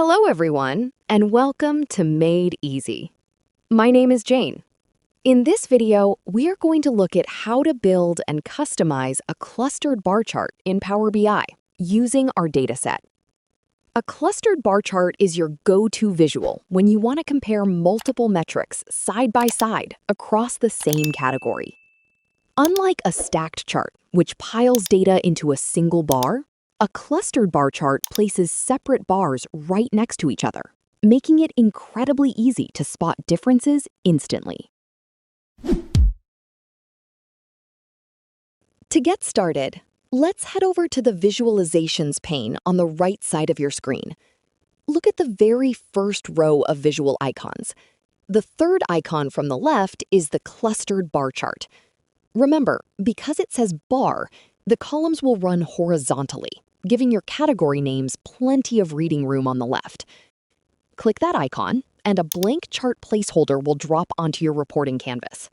Hello, everyone, and welcome to MadeEasy. My name is Jane. In this video, we are going to look at how to build and customize a clustered bar chart in Power BI using our dataset. A clustered bar chart is your go-to visual when you want to compare multiple metrics side by side across the same category. Unlike a stacked chart, which piles data into a single bar, a clustered bar chart places separate bars right next to each other, making it incredibly easy to spot differences instantly. To get started, let's head over to the Visualizations pane on the right side of your screen. Look at the very first row of visual icons. The third icon from the left is the clustered bar chart. Remember, because it says bar, the columns will run horizontally, giving your category names plenty of reading room on the left. Click that icon, and a blank chart placeholder will drop onto your reporting canvas.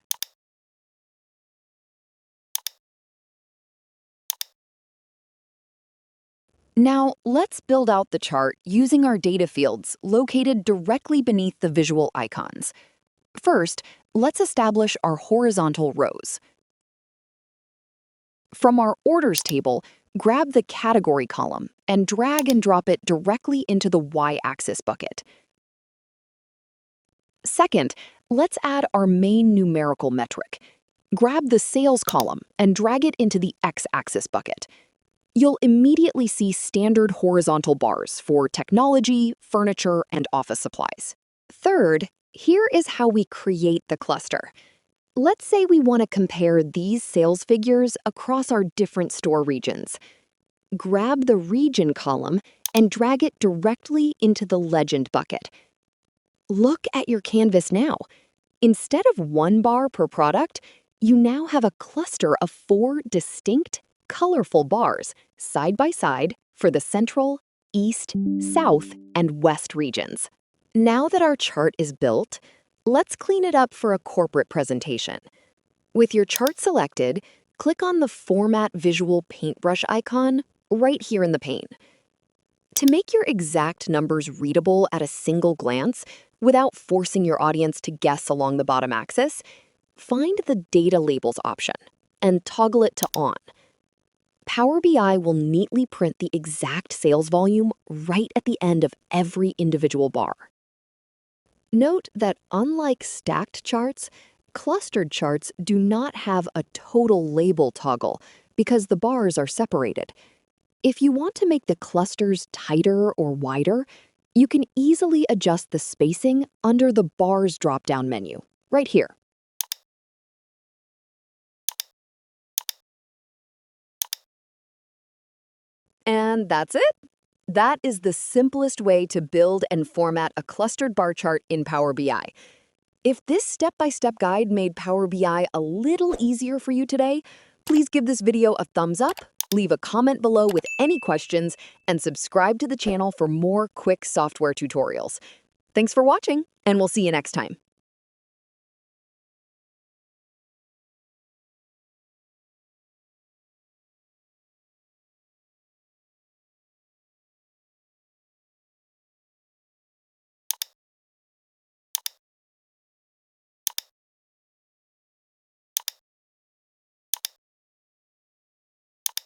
Now, let's build out the chart using our data fields located directly beneath the visual icons. First, let's establish our horizontal rows. From our orders table, grab the category column and drag and drop it directly into the y-axis bucket. Second, let's add our main numerical metric. Grab the sales column and drag it into the x-axis bucket. You'll immediately see standard horizontal bars for technology, furniture, and office supplies. Third, here is how we create the cluster. Let's say we want to compare these sales figures across our different store regions. Grab the region column and drag it directly into the legend bucket. Look at your canvas now. Instead of one bar per product, you now have a cluster of 4 distinct, colorful bars side by side for the Central, East, South, and West regions. Now that our chart is built, let's clean it up for a corporate presentation. With your chart selected, click on the Format Visual Paintbrush icon right here in the pane. To make your exact numbers readable at a single glance, without forcing your audience to guess along the bottom axis, find the Data Labels option and toggle it to On. Power BI will neatly print the exact sales volume right at the end of every individual bar. Note that unlike stacked charts, clustered charts do not have a total label toggle because the bars are separated. If you want to make the clusters tighter or wider, you can easily adjust the spacing under the Bars drop-down menu, right here. And that's it. That is the simplest way to build and format a clustered bar chart in Power BI. If this step-by-step guide made Power BI a little easier for you today, please give this video a thumbs up, leave a comment below with any questions, and subscribe to the channel for more quick software tutorials. Thanks for watching, and we'll see you next time.